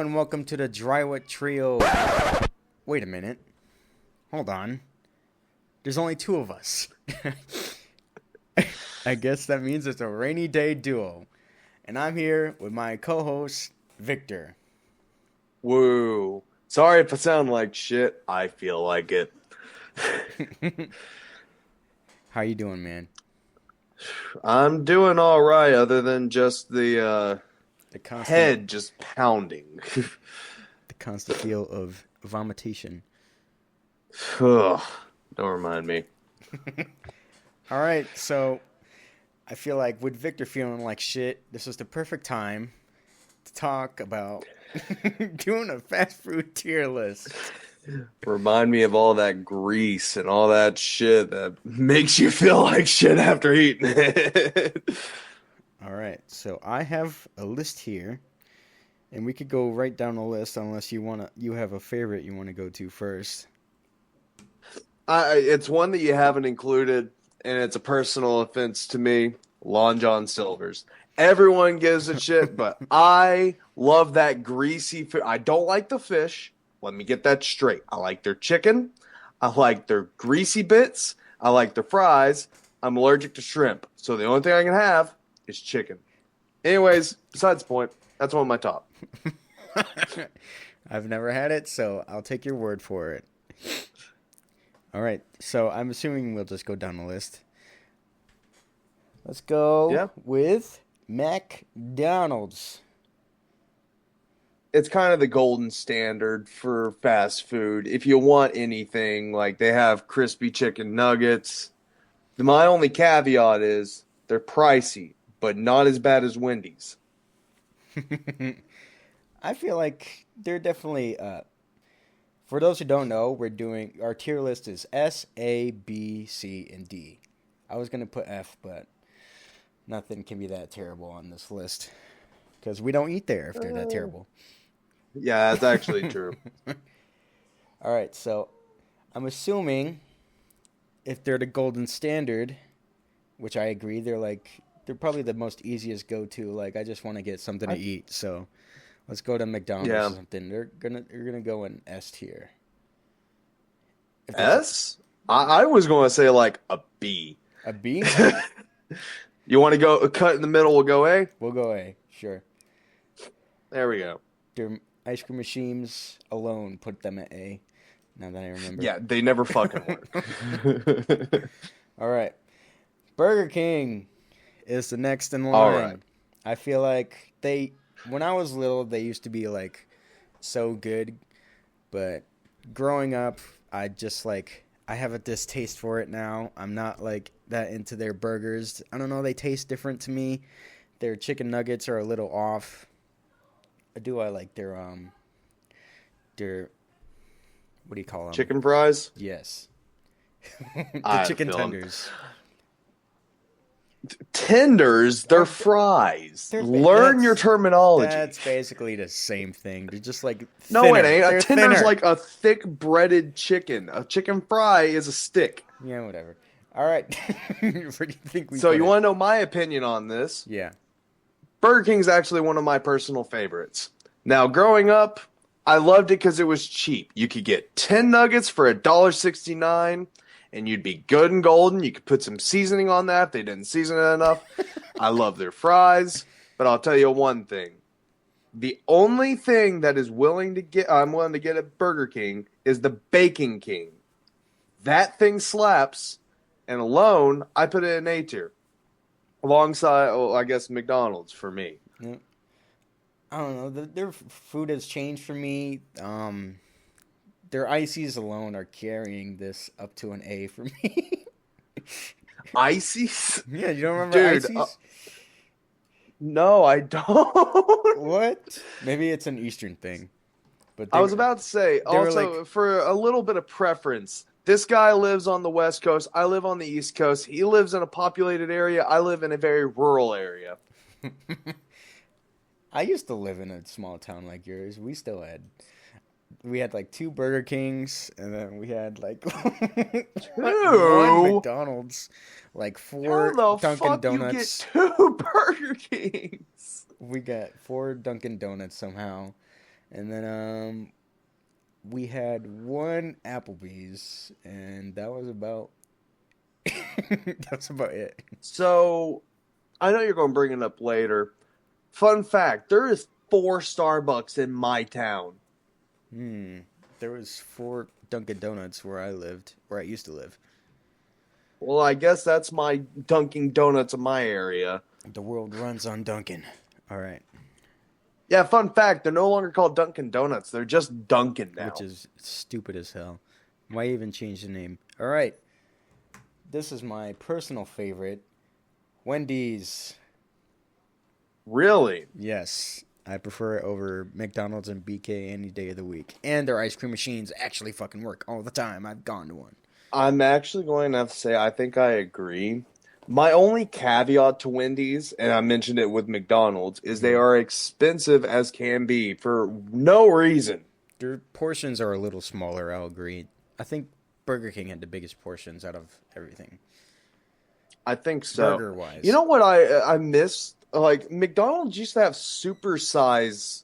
and welcome to the Drywit Trio. Wait a minute. Hold on. There's only two of us. I guess that means it's a rainy day duo. And I'm here with my co-host, Victor. Woo. Sorry if I sound like shit. I feel like it. How you doing, man? I'm doing all right, other than just the The constant, head just pounding. the constant feel of vomitation. Ugh, don't remind me. All right, so I feel like with Victor feeling like shit, this was the perfect time to talk about doing a fast food tier list. Remind me of all that grease and all that shit that makes you feel like shit after eating it. All right, so I have a list here, and we could go right down the list unless you have a favorite you want to go to first. It's one that you haven't included, and it's a personal offense to me. Long John Silver's. Everyone gives it shit, but I love that greasy food. I don't like the fish. Let me get that straight. I like their chicken. I like their greasy bits. I like their fries. I'm allergic to shrimp, so the only thing I can have is chicken. Anyways, besides the point, that's one of my top. I've never had it, so I'll take your word for it. All right, so I'm assuming we'll just go down the list. Let's go with McDonald's. It's kind of the golden standard for fast food. If you want anything, like they have crispy chicken nuggets. My only caveat is they're pricey, but not as bad as Wendy's. I feel like they're definitely. For those who don't know, our tier list is S, A, B, C, and D. I was gonna put F, but nothing can be that terrible on this list because we don't eat there if they're that terrible. Yeah, that's actually true. All right, so I'm assuming if they're the golden standard, which I agree, they're probably the most easiest go-to. Like I just want to get something to eat, so let's go to McDonald's or something. They're gonna go in S tier. S? I was going to say like a B. A B? You want to go cut in the middle? We'll go A. We'll go A. Sure. There we go. Their ice cream machines alone put them at A. Now that I remember. Yeah, they never fucking work. All right. Burger King is the next in line. All right. I feel like when I was little, they used to be like so good, but growing up, I have a distaste for it now. I'm not like that into their burgers. I don't know, they taste different to me. Their chicken nuggets are a little off. I like their what do you call them? Chicken fries? Yes. The chicken tenders. Tenders, they're fries. Learn your terminology. That's basically the same thing. They're just like thinner. No, it ain't. A tender's like a thick breaded chicken. A chicken fry is a stick. Yeah, whatever. All right. Where do you think we So you want to know my opinion on this? Yeah. Burger King's actually one of my personal favorites. Now, growing up, I loved it because it was cheap. You could get 10 nuggets for $1.69. And you'd be good and golden. You could put some seasoning on that if they didn't season it enough. I love their fries. But I'll tell you one thing. The only thing that I'm willing to get at Burger King is the Bacon King. That thing slaps. And alone, I put it in A tier. Alongside, I guess, McDonald's for me. Yeah. I don't know. Their food has changed for me. Their ices alone are carrying this up to an A for me. Ices? Yeah, you don't remember ices? No, I don't. What? Maybe it's an Eastern thing. But I was about to say, also, for a little bit of preference, this guy lives on the West Coast. I live on the East Coast. He lives in a populated area. I live in a very rural area. I used to live in a small town like yours. We had like 2 Burger Kings, and then we had like one McDonald's, like 4 Dunkin' Donuts. You get 2 Burger Kings? We got 4 Dunkin' Donuts somehow, And then we had one Applebee's, and that was about that's about it. So I know you're going to bring it up later. Fun fact: there is 4 Starbucks in my town. Hmm. There was 4 Dunkin' Donuts where I used to live. Well, I guess that's my Dunkin' Donuts in my area. The world runs on Dunkin'. All right. Yeah, fun fact: they're no longer called Dunkin' Donuts; they're just Dunkin' now. Which is stupid as hell. Why even change the name? All right. This is my personal favorite, Wendy's. Really? Yes, I prefer it over McDonald's and BK any day of the week. And their ice cream machines actually fucking work all the time. I've gone to one. I'm actually going to have to say I think I agree. My only caveat to Wendy's, and I mentioned it with McDonald's, is they are expensive as can be for no reason. Their portions are a little smaller, I'll agree. I think Burger King had the biggest portions out of everything. I think so. Burger-wise. You know what I miss? Like McDonald's used to have super size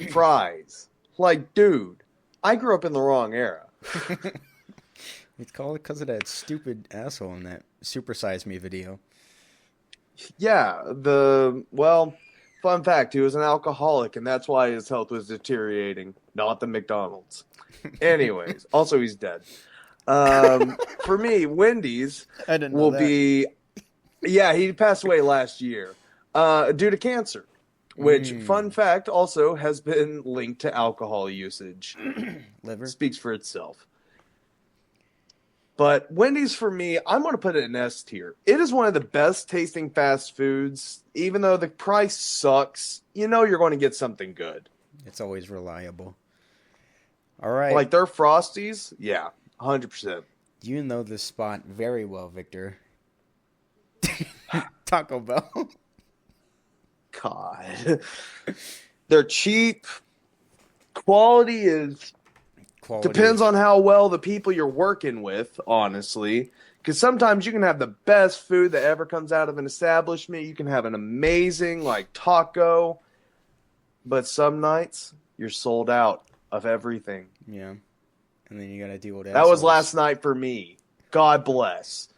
fries. Like, dude, I grew up in the wrong era. It's called because of that stupid asshole in that Super Size Me video. Yeah, fun fact, he was an alcoholic, and that's why his health was deteriorating, not the McDonald's. Anyways, also he's dead. For me, Wendy's I didn't know will that. be, yeah, he passed away last year due to cancer, which, fun fact, also has been linked to alcohol usage. Liver? Speaks for itself. But Wendy's, for me, I'm going to put it in S tier. It is one of the best tasting fast foods. Even though the price sucks, you know you're going to get something good. It's always reliable. All right. Like their Frosties, yeah, 100%. You know this spot very well, Victor. Taco Bell. God. They're cheap. Quality is... Depends on how well the people you're working with, honestly. Because sometimes you can have the best food that ever comes out of an establishment. You can have an amazing, taco. But some nights, you're sold out of everything. Yeah. And then you got to deal with That was last night for me. God bless.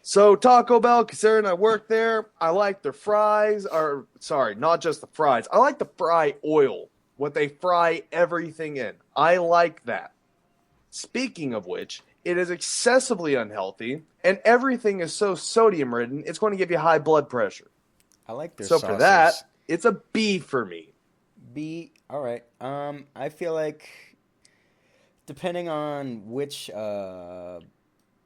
So, Taco Bell, considering I work there, I like their fries. Sorry, not just the fries. I like the fry oil. What they fry everything in. I like that. Speaking of which, it is excessively unhealthy, and everything is so sodium-ridden, it's going to give you high blood pressure. I like their So sauces. for that, it's a B for me. B. All right. I feel like depending on which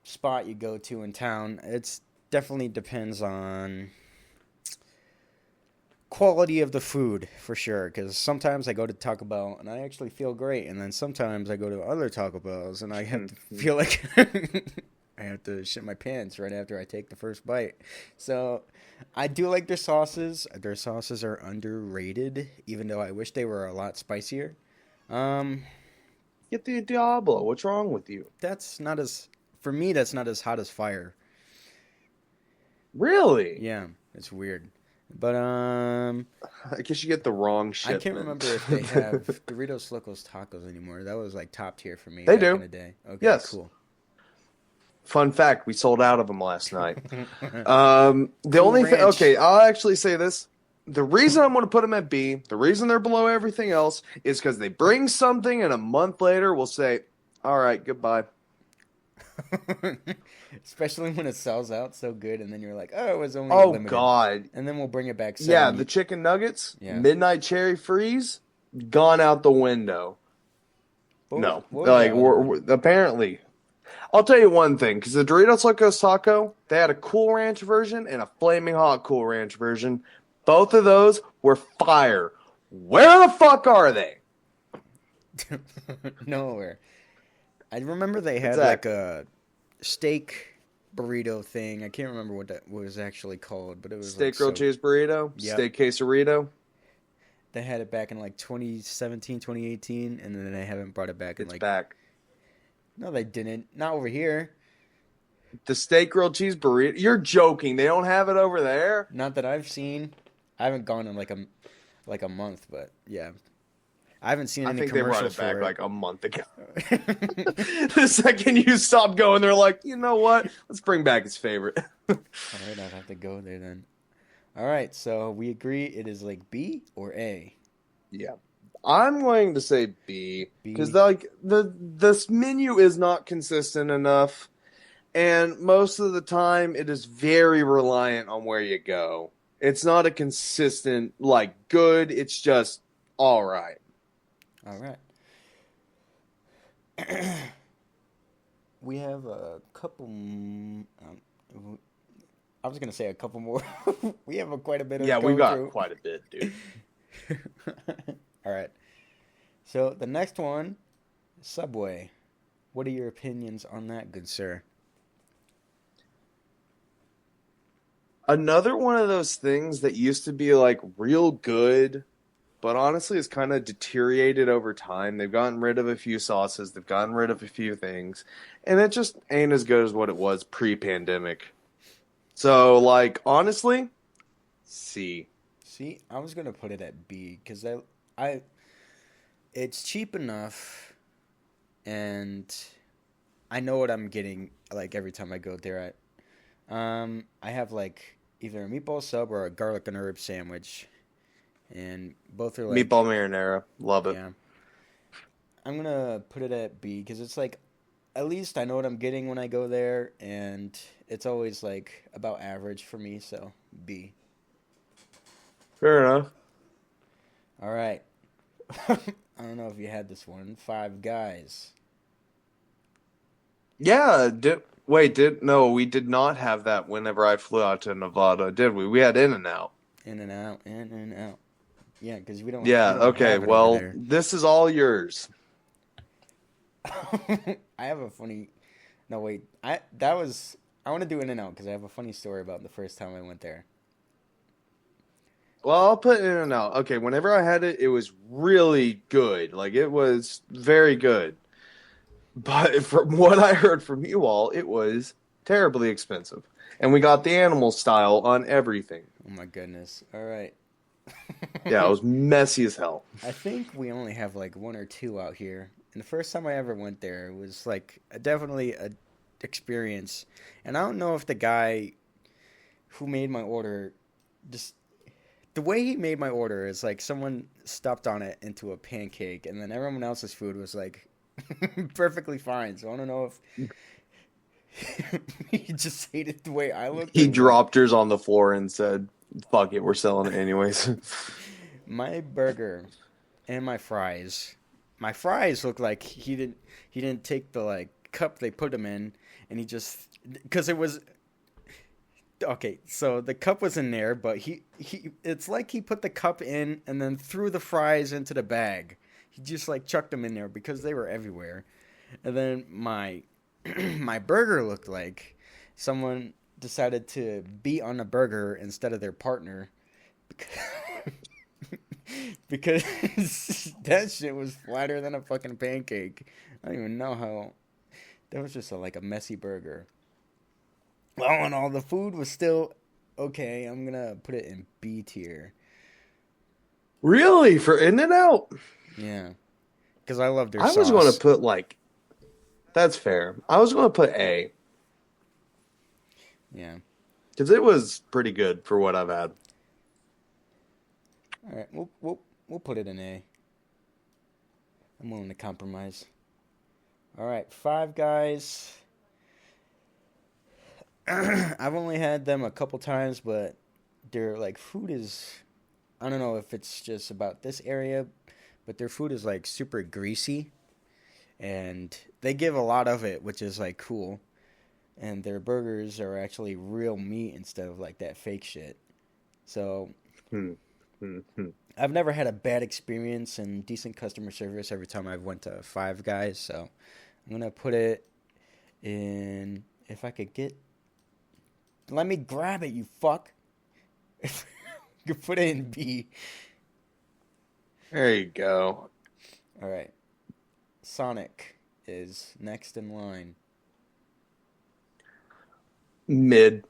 spot you go to in town, it's definitely depends on quality of the food for sure, because sometimes I go to Taco Bell and I actually feel great, and then sometimes I go to other Taco Bells and I have to feel like I have to shit my pants right after I take the first bite. So I do like their sauces. Their sauces are underrated, even though I wish they were a lot spicier. Get the Diablo. What's wrong with you? That's not as for me. That's not as hot as fire. Really? Yeah, it's weird. But I guess you get the wrong shit. I can't remember if they have Doritos Locos Tacos anymore. That was like top tier for me They back do. in the day. Okay, Yes. cool. Fun fact, we sold out of them last night. The only thing, Ranch. okay, I'll actually say this. The reason I'm going to put them at B, the reason they're below everything else, is because they bring something and a month later we'll say, all right, goodbye. Especially when it sells out so good, and then you're like, oh, it was only Oh, limited. God. And then we'll bring it back. Yeah, the chicken nuggets, Yeah. midnight cherry freeze, gone out the window. No. What was that other We're apparently. I'll tell you one thing, because the Doritos Locos Taco, they had a Cool Ranch version and a Flaming Hot Cool Ranch version. Both of those were fire. Where the fuck are they? Nowhere. I remember they had Exactly. like a steak burrito thing. I can't remember what that was actually called, but it was Steak like grilled cheese burrito, Yep. steak quesarito. They had it back in like 2017, 2018, and then they haven't brought it back in It's like. back. No, they didn't. Not over here. The steak grilled cheese burrito. You're joking. They don't have it over there? Not that I've seen. I haven't gone in like a month, but yeah, I haven't seen I any think they brought commercials it back for like a month ago. it. The second you stop going, they're like, you know what? Let's bring back his favorite. All right, I'd have to go there then. All right, so we agree it is like B or A. Yeah. I'm going to say B because B. like the this menu is not consistent enough, and most of the time it is very reliant on where you go. It's not a consistent like good. It's just all right. All right. We have a couple. I was gonna say a couple more. We have quite a bit of Yeah, we've going got through. quite a bit, dude. All right. So the next one, Subway. What are your opinions on that, good sir? Another one of those things that used to be like real good, but honestly has kind of deteriorated over time. They've gotten rid of a few sauces, they've gotten rid of a few things, and it just ain't as good as what it was pre-pandemic. So, like, honestly, C. See, I was gonna put it at B because I, it's cheap enough, and I know what I'm getting like every time I go there. I have like either a meatball sub or a garlic and herb sandwich, and both are Meatball like, marinara, love it. yeah. I'm gonna put it at B because it's like, at least I know what I'm getting when I go there, and it's always like about average for me. So B. Fair enough. All right. I don't know if you had this one. Five Guys. Yeah, did no, we did not have that whenever I flew out to Nevada, did we? We had In and Out. In and out, in and out. Yeah, because we Yeah, don't okay, have it over well, there. this is all yours. I have a funny. No wait, I want to do In and Out because I have a funny story about the first time I went there. Well, I'll put In and Out. Okay, whenever I had it, it was really good. Like it was very good. But from what I heard from you all, it was terribly expensive. And we got the animal style on everything. Oh my goodness! All right. Yeah, it was messy as hell. I think we only have like one or two out here. And the first time I ever went there, it was like definitely a experience. And I don't know if the guy who made my order just the way he made my order is like someone stuffed on it into a pancake, and then everyone else's food was like perfectly fine. So I don't know if he just hated the way I looked He or what. dropped yours on the floor and said, fuck it, we're selling it anyways. My burger and my fries. My fries look like he didn't take the like cup they put them in, and he just because it was okay. So the cup was in there, but he it's like he put the cup in and then threw the fries into the bag. He just like chucked them in there because they were everywhere. And then my my burger looked like someone decided to beat on a burger instead of their partner because that shit was flatter than a fucking pancake. I don't even know how. That was just like a messy burger. Well, and all the food was still okay. I'm gonna put it in B tier. Really? For In and Out? Yeah, because I love their I was going to sauce. put like, that's fair. I was going to put A Yeah. because it was pretty good for what I've had. All right, we'll put it in A. I'm willing to compromise. All right, Five Guys. I've only had them a couple times, but their like food is I don't know if it's just about this area, but their food is like super greasy and they give a lot of it, which is like cool. And their burgers are actually real meat instead of like that fake shit. So, Hmm. Hmm. Hmm. I've never had a bad experience and decent customer service every time I've went to Five Guys, so I'm going to put it in if I could get let me grab it, you fuck. You put it in B. There you go. All right. Sonic is next in line. Mid.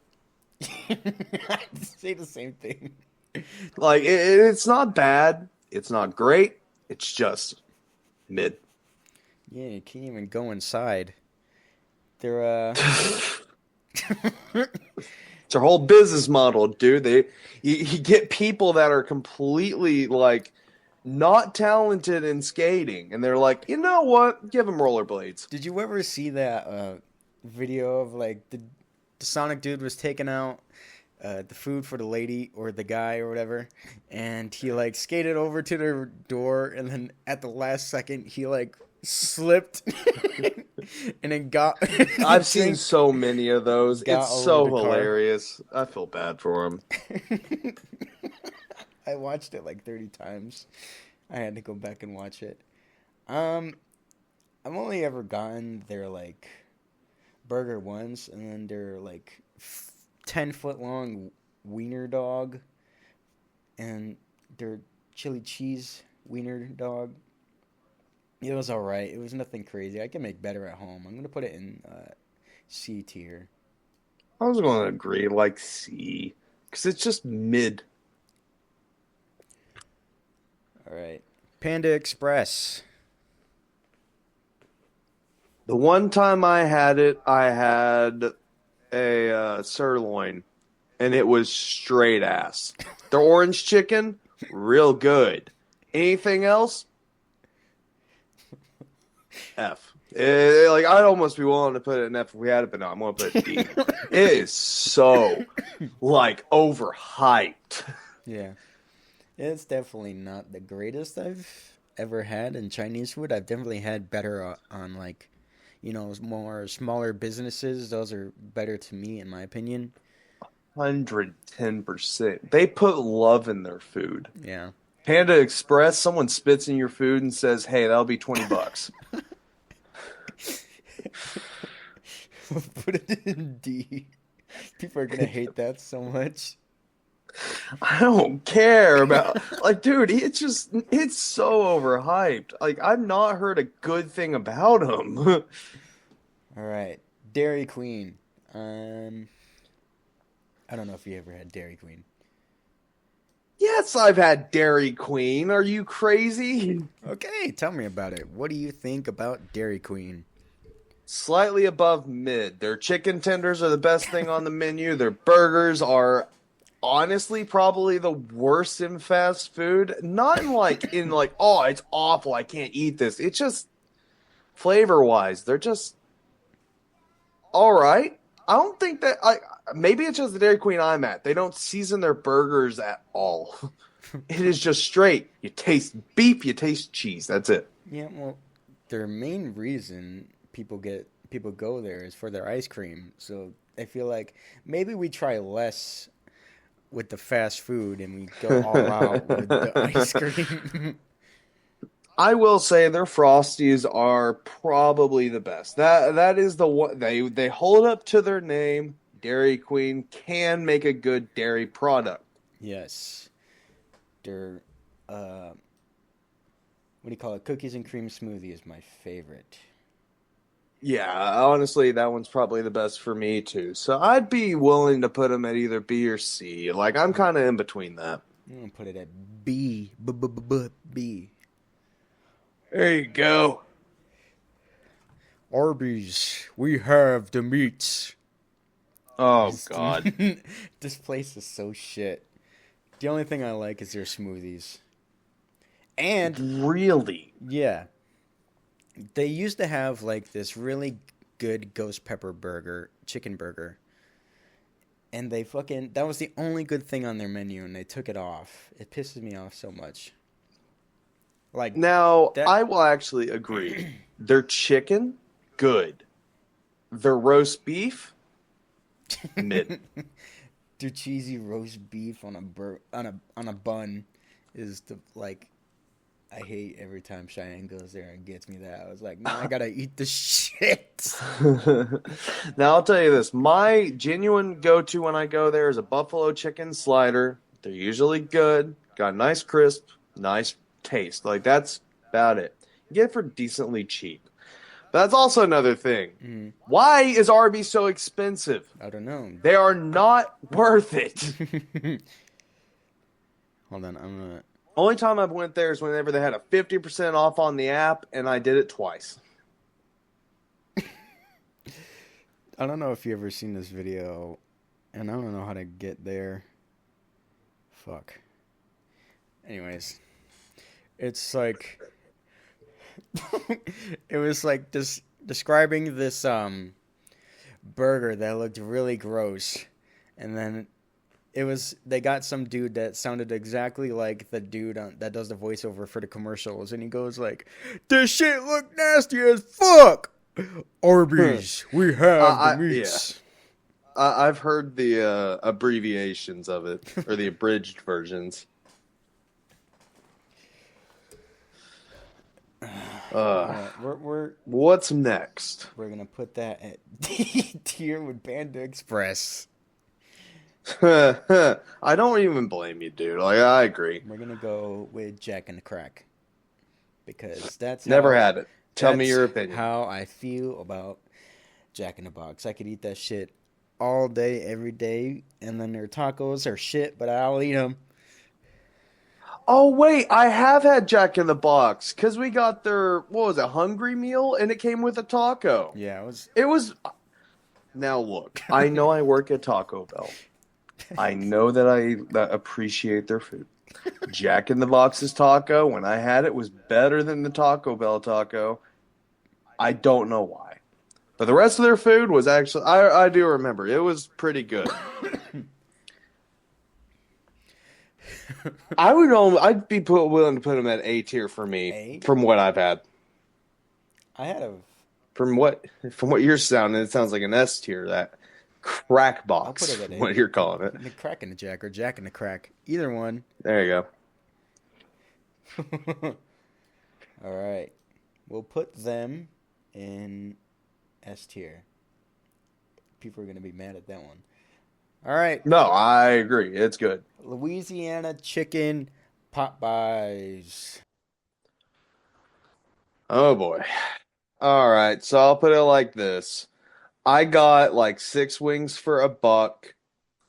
I say the same thing. Like it's not bad. It's not great. It's just mid. Yeah, you can't even go inside. They're It's their whole business model, dude. You get people that are completely like not talented in skating, and they're like, you know what? Give them rollerblades. Did you ever see that video of like the Sonic dude was taking out the food for the lady or the guy or whatever, and he like skated over to their door, and then at the last second he like slipped and then got I've seen so many of those. got It's all so over the car. hilarious. I feel bad for him. I watched it like 30 times. I had to go back and watch it. Um, I've only ever gotten their like burger once, and then their like 10-foot long wiener dog, and their chili cheese wiener dog. It was all right. It was nothing crazy. I can make better at home. I'm gonna put it in C tier. I was going to agree, like C, because it's just mid. All right, Panda Express. The one time I had it, I had a sirloin, and it was straight ass. The orange chicken, real good. Anything else? F. Like I'd almost be willing to put it in F if we had it, but no, I'm gonna put it D. It is so like overhyped. Yeah, it's definitely not the greatest I've ever had in Chinese food. I've definitely had better on like, more smaller businesses. Those are better to me, in my opinion. 110%. They put love in their food. Yeah. Panda Express, someone spits in your food and says, "Hey, that'll be $20." Put it in D. People are gonna hate that so much. I don't care about like, dude. It's so overhyped. Like, I've not heard a good thing about him. All right, Dairy Queen. I don't know if you ever had Dairy Queen. Yes, I've had Dairy Queen. Are you crazy? Okay, tell me about it. What do you think about Dairy Queen? Slightly above mid. Their chicken tenders are the best thing on the menu. Their burgers are honestly probably the worst in fast food. Not in like oh, it's awful. I can't eat this. It's just flavor wise, they're just all right. I don't think that I maybe it's just the Dairy Queen I'm at. They don't season their burgers at all. It is just straight. You taste beef, you taste cheese. That's it. Yeah, well, their main reason people go there is for their ice cream. So I feel like maybe we try less with the fast food and we go all out with the ice cream. I will say their Frosties are probably the best. That is the one they hold up to their name. Dairy Queen can make a good dairy product. Yes. Their what do you call it? Cookies and cream smoothie is my favorite. Yeah, honestly, that one's probably the best for me too. So I'd be willing to put them at either B or C. Like I'm kind of in between that. I'm gonna put it at B. B. There you go. Arby's, we have the meats. Oh God. This place is so shit. The only thing I like is their smoothies. And Really? yeah, they used to have like this really good ghost pepper chicken burger. And that was the only good thing on their menu and they took it off. It pisses me off so much. Like Now, that I will actually agree. Their chicken, good. Their roast beef, mid. their cheesy roast beef on a bun is the like I hate every time Cheyenne goes there and gets me that. I was like, no, I gotta eat the shit. Now, I'll tell you this. My genuine go-to when I go there is a buffalo chicken slider. They're usually good. Got a nice crisp, nice taste. Like, that's about it. You get it for decently cheap. But that's also another thing. Mm, Why is Arby's so expensive? I don't know. They are not worth it. Hold on, I'm gonna. Only time I've went there is whenever they had a 50% off on the app, and I did it twice. I don't know if you ever seen this video, and I don't know how to get there. Fuck. Anyways, it's like it was like this describing this burger that looked really gross, and then they got some dude that sounded exactly like the dude that does the voiceover for the commercials, and he goes like, "This shit look nasty as fuck. Arby's, we have the meats." I've heard the abbreviations of it, or the abridged versions. What's next? We're gonna put that at D tier with Panda Express. I don't even blame you, dude. Like, I agree. We're gonna go with Jack and the Crack because that's never had it. Tell me your opinion. How I feel about Jack in the Box. I could eat that shit all day, every day, and then their tacos are shit, but I'll eat them. Oh wait, I have had Jack in the Box because we got their Hungry Meal, and it came with a taco. Yeah, it was. Now look, I know I work at Taco Bell. I know that I appreciate their food. Jack in the Box's taco, when I had it, was better than the Taco Bell taco. I don't know why. But the rest of their food was actually, I do remember, it was pretty good. I'd be willing to put them at A tier for me, from what I've had. From what you're sounding, it sounds like an S tier, that crack box. I'll put it at what you're calling it. The Crack and the Jack, or Jack and the Crack. Either one. There you go. All right. We'll put them in S tier. People are going to be mad at that one. All right. No, I agree. It's good. Louisiana chicken Popeyes. Oh, boy. All right. So I'll put it like this. I got like 6 wings for $1.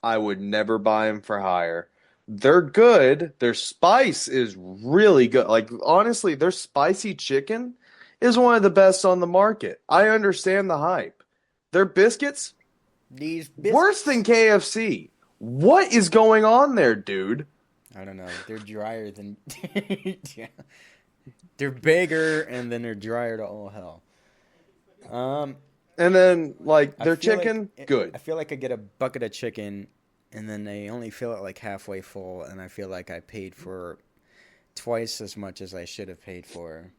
I would never buy them for higher. They're good. Their spice is really good. Like, honestly, their spicy chicken is one of the best on the market. I understand the hype. Their biscuits, worse than KFC. What is going on there, dude? I don't know. They're drier than... yeah. They're bigger, and then they're drier to all hell. And then, like, their chicken, good. I feel like I get a bucket of chicken, and then they only fill it, like, halfway full, and I feel like I paid for twice as much as I should have paid for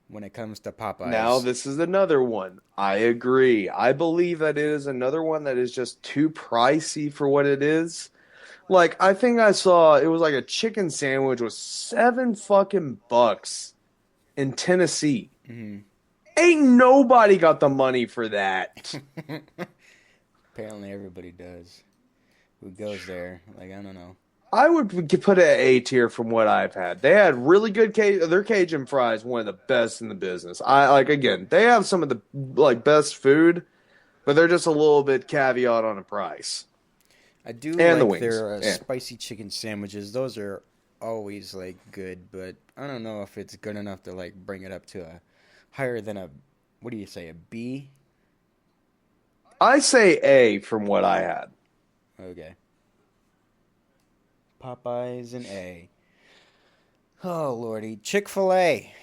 when it comes to Popeyes. Now, this is another one. I agree. I believe that it is another one that is just too pricey for what it is. Like, I think I saw, it was like a chicken sandwich was $7 in Tennessee. Mm-hmm. Ain't nobody got the money for that. Apparently everybody does. Who goes there? Like, I don't know. I would put it at A tier from what I've had. They had really good their Cajun fries, one of the best in the business. Again, they have some of the like best food, but they're just a little bit caveat on the price. I do like their spicy chicken sandwiches. Those are always like good, but I don't know if it's good enough to like bring it up to a higher than a, what do you say, a B? I say A from what I had. Okay. Popeyes and A. Oh, Lordy. Chick-fil-A.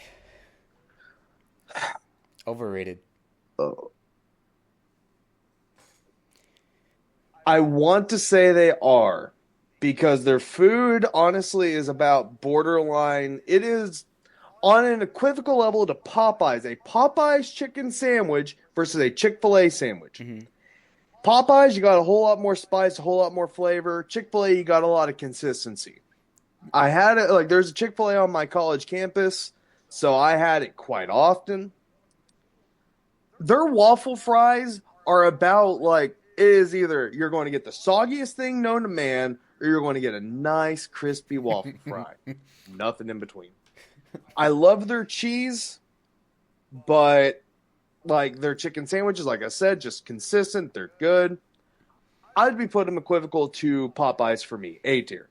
Overrated. Oh. I want to say they are, because their food, honestly, is about borderline. It is on an equivocal level to Popeyes. A Popeyes chicken sandwich versus a Chick-fil-A sandwich. Mm-hmm. Popeyes, you got a whole lot more spice, a whole lot more flavor. Chick-fil-A, you got a lot of consistency. I had it, like, there's a Chick-fil-A on my college campus, so I had it quite often. Their waffle fries are about, like, it is either you're going to get the soggiest thing known to man, or you're going to get a nice, crispy waffle fry. Nothing in between. I love their cheese, but like their chicken sandwiches, like I said, just consistent. They're good. I'd be putting them equivocal to Popeyes for me. A tier.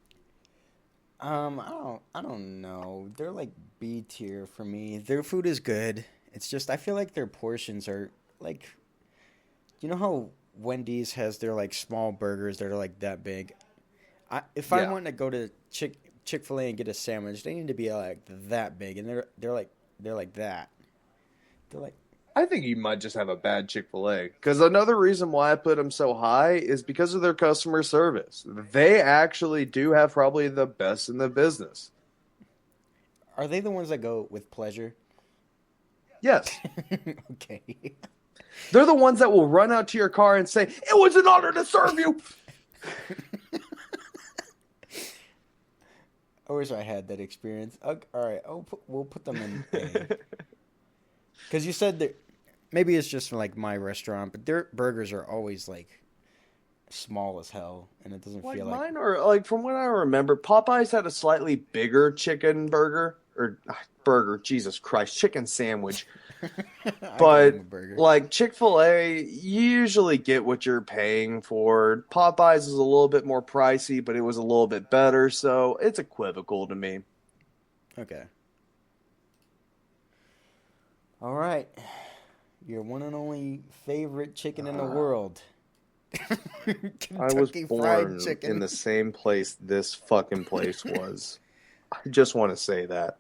I don't know. They're like B tier for me. Their food is good. It's just I feel like their portions are like, you know how Wendy's has their like small burgers that are like that big. If I Yeah. want to go to Chick-fil-A and get a sandwich, they need to be like that big, and they're like that. They're like, I think you might just have a bad Chick-fil-A. Because another reason why I put them so high is because of their customer service. They actually do have probably the best in the business. are they the ones that go with pleasure? Yes. Okay. They're the ones that will run out to your car and say, "It was an honor to serve you." I wish I had that experience. All right, we'll put them in A. Because you said that maybe it's just like my restaurant, but their burgers are always like small as hell, and it doesn't Like feel like. mine are like from what I remember, Popeyes had a slightly bigger chicken burger or burger, Jesus Christ, chicken sandwich. I call them But a burger. like Chick-fil-A, you usually get what you're paying for. Popeyes is a little bit more pricey, but it was a little bit better, so it's equivocal to me. Okay. All right. Your one and only favorite chicken in the world. I was Kentucky Fried born Chicken. in the same place this fucking place was. I just want to say that.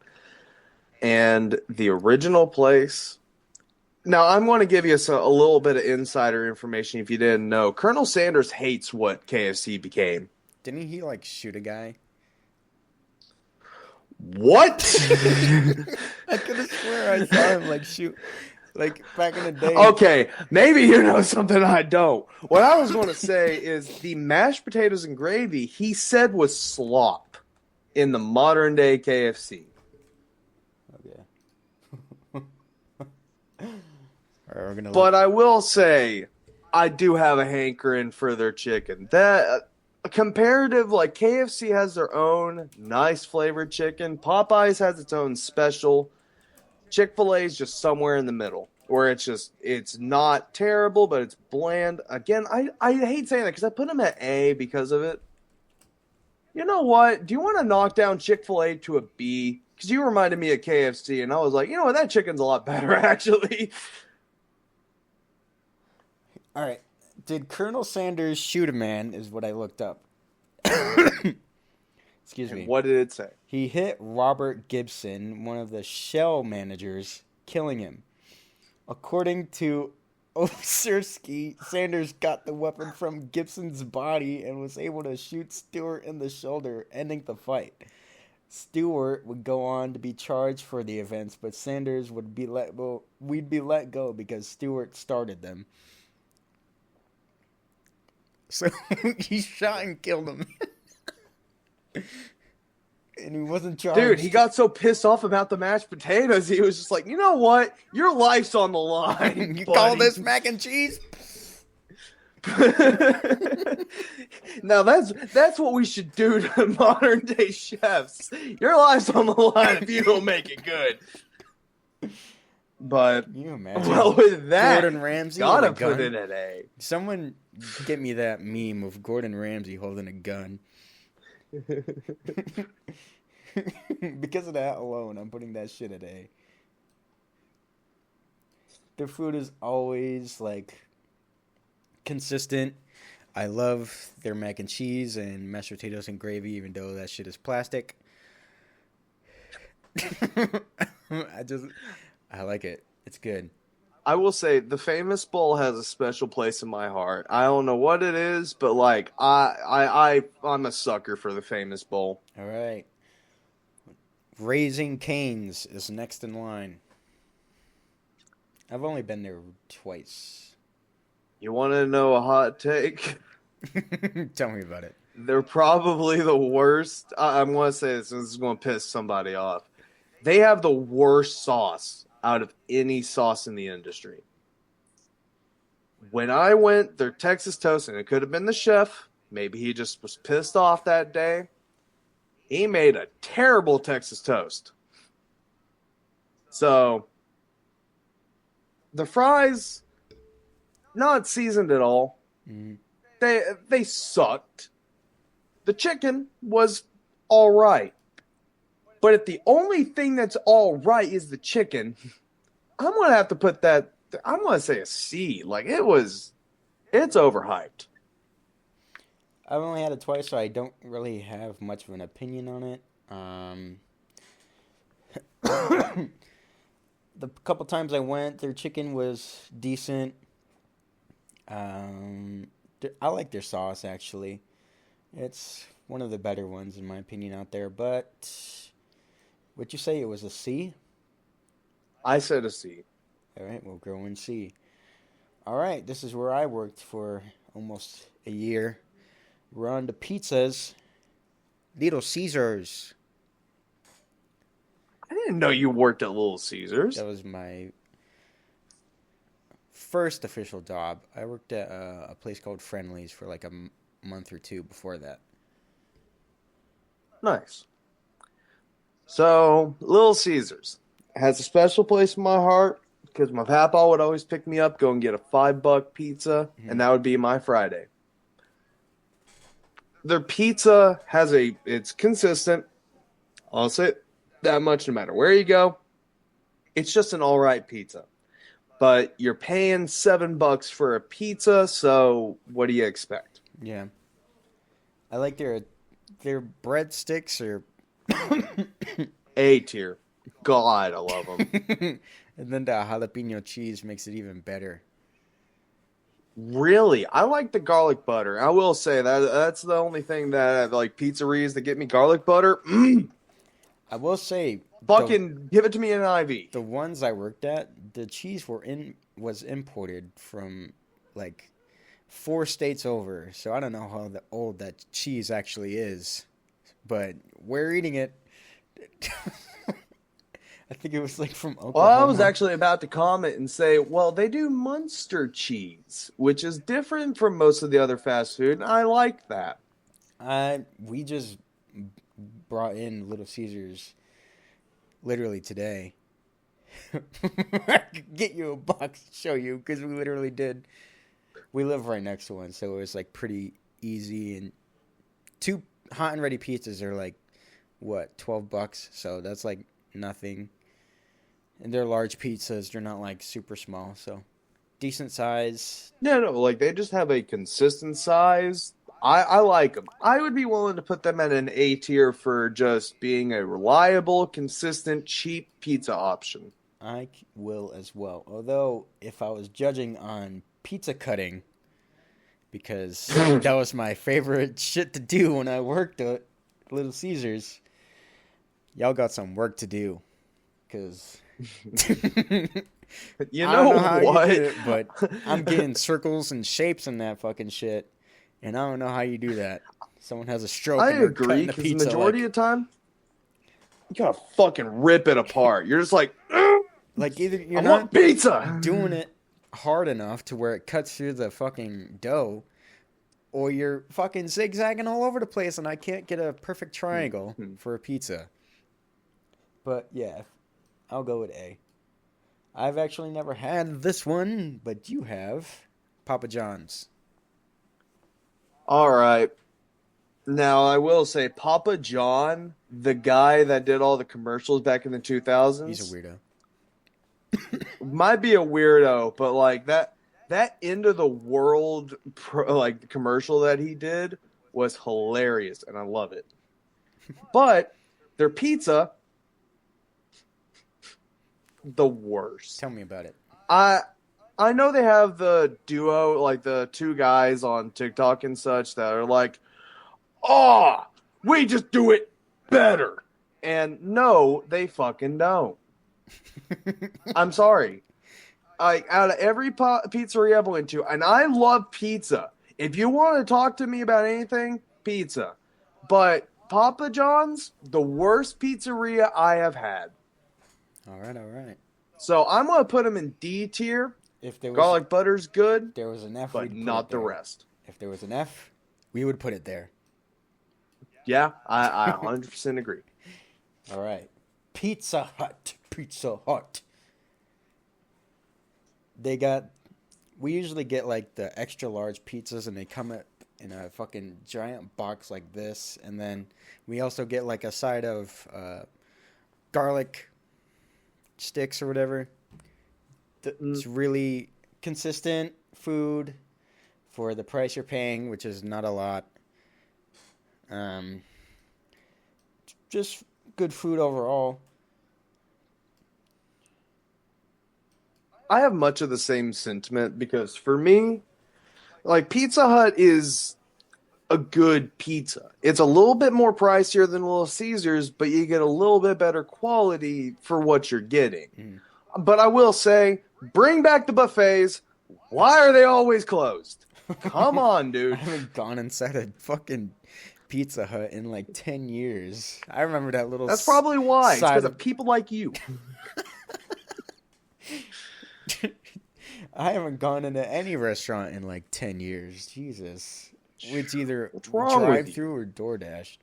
And the original place. Now, I'm going to give you a little bit of insider information if you didn't know. Colonel Sanders hates what KFC became. Didn't he like shoot a guy? What? I could have swear I saw him like shoot, like back in the day. Okay, maybe you know something I don't. What I was going to say is the mashed potatoes and gravy he said was slop in the modern day KFC. Okay. All right, we're gonna. But I will say, I do have a hankering for their chicken. That comparative, like KFC has their own nice flavored chicken. Popeyes has its own special. Chick-fil-A is just somewhere in the middle, where it's not terrible, but it's bland. Again, I hate saying that because I put them at A because of it. You know what? Do you want to knock down Chick-fil-A to a B? Because you reminded me of KFC, and I was like, you know what? That chicken's a lot better, actually. All right. Did Colonel Sanders shoot a man? Is what I looked up. Excuse And me. what did it say? He hit Robert Gibson, one of the Shell managers, killing him. According to Osersky, Sanders got the weapon from Gibson's body and was able to shoot Stewart in the shoulder, ending the fight. Stewart would go on to be charged for the events, but Sanders we'd be let go because Stewart started them. So he shot and killed him. And he wasn't charged. Dude, he got so pissed off about the mashed potatoes, he was just like, you know what? Your life's on the line. You buddy." call this mac and cheese? Now that's what we should do to modern day chefs. Your life's on the line if you don't make it good. But Can you imagine? well, with that, Gordon Ramsay gotta with a gun? put it at A. Someone get me that meme of Gordon Ramsay holding a gun. Because of that alone, I'm putting that shit at A. Their food is always like consistent. I love their mac and cheese and mashed potatoes and gravy, even though that shit is plastic. I like it. It's good. I will say the Famous Bowl has a special place in my heart. I don't know what it is, but like I'm a sucker for the Famous Bowl. All right. Raising Cane's is next in line. I've only been there twice. You want to know a hot take? Tell me about it. They're probably the worst. I'm going to say this, and this is going to piss somebody off. They have the worst sauce out of any sauce in the industry. When I went, their Texas toast, and it could have been the chef. Maybe he just was pissed off that day. He made a terrible Texas toast. So, the fries, not seasoned at all. Mm-hmm. They sucked. The chicken was all right. But if the only thing that's all right is the chicken, I'm gonna have to put that. I'm gonna say a C. Like it's overhyped. I've only had it twice, so I don't really have much of an opinion on it. The couple times I went, their chicken was decent. I like their sauce actually. It's one of the better ones in my opinion out there. But would you say it was a C? I said a C. All right, we'll go and see. All right, this is where I worked for almost a year. We're on to pizzas. Little Caesars. I didn't know you worked at Little Caesars. That was my first official job. I worked at a place called Friendly's for like a month or two before that. Nice. So, Little Caesars has a special place in my heart because my papa would always pick me up, go and get a $5 pizza, and that would be my Friday. Their pizza it's consistent. I'll say that much no matter where you go. It's just an all right pizza. But you're paying $7 for a pizza, so what do you expect? Yeah, I like their breadsticks are A tier. God, I love them. and then the jalapeno cheese makes it even better. Really, I like the garlic butter. I will say that's the only thing that like pizzerias that get me garlic butter. I will say, Fucking give it to me in an IV. the ones I worked at, the cheese was imported from like 4 states over. So I don't know how old that cheese actually is, but we're eating it. I think it was like from Well, Oklahoma. I was actually about to comment and say, well, they do Munster cheese, which is different from most of the other fast food, and I like that. We just brought in Little Caesars literally today. I could get you a box to show you because we literally did. We live right next to one, so it was like pretty easy. And 2 hot and ready pizzas are like what, $12? So that's like nothing. And they're large pizzas. They're not like super small, so decent size. No, no, like they just have a consistent size. I like them. I would be willing to put them at an A tier for just being a reliable, consistent, cheap pizza option. Will as well. Although, if I was judging on pizza cutting, because that was my favorite shit to do when I worked at Little Caesars, y'all got some work to do. Because You I know don't know how what? you did it, but I'm getting circles and shapes in that fucking shit, and I don't know how you do that. Someone has a stroke. I and they're agree, cutting the because the pizza majority like, of the time, you gotta fucking rip it apart. You're just like, like either you're I not want pizza. doing it hard enough to where it cuts through the fucking dough, or you're fucking zigzagging all over the place, and I can't get a perfect triangle for a pizza. But yeah, I'll go with A. I've actually never had this one, but you have. Papa John's. All right. Now, I will say, Papa John, the guy that did all the commercials back in the He's 2000s, a weirdo. might be a weirdo, but like that end of the world like commercial that he did was hilarious, and I love it. But their pizza, the worst. Tell me about it. I know they have the duo, like the 2 guys on TikTok and such that are like, "Oh, we just do it better." And no, they fucking don't. I'm sorry. Out of every pizzeria I've went to, and I love pizza. If you want to talk to me about anything, pizza. But Papa John's, the worst pizzeria I have had. All right, all right. So I'm gonna put them in D tier. If there was Garlic butter's good, there was an F, but we'd put not it the there. rest. If there was an F, we would put it there. Yeah, I 100% agree. All right. Pizza Hut. Pizza Hut. We usually get like the extra large pizzas, and they come in a fucking giant box like this, and then we also get like a side of garlic sticks or whatever. It's really consistent food for the price you're paying, which is not a lot. Just good food overall. I have much of the same sentiment because for me, like Pizza Hut is a good pizza. It's a little bit more pricier than Little Caesars, but you get a little bit better quality for what you're getting. But I will say, bring back the buffets. Why are they always closed? Come on, I dude. haven't gone inside a fucking Pizza Hut in like 10 years. I remember that little That's probably why. It's because side of people like you. I haven't gone into any restaurant in like 10 years. Jesus. It's either What's wrong with drive you? through or DoorDash.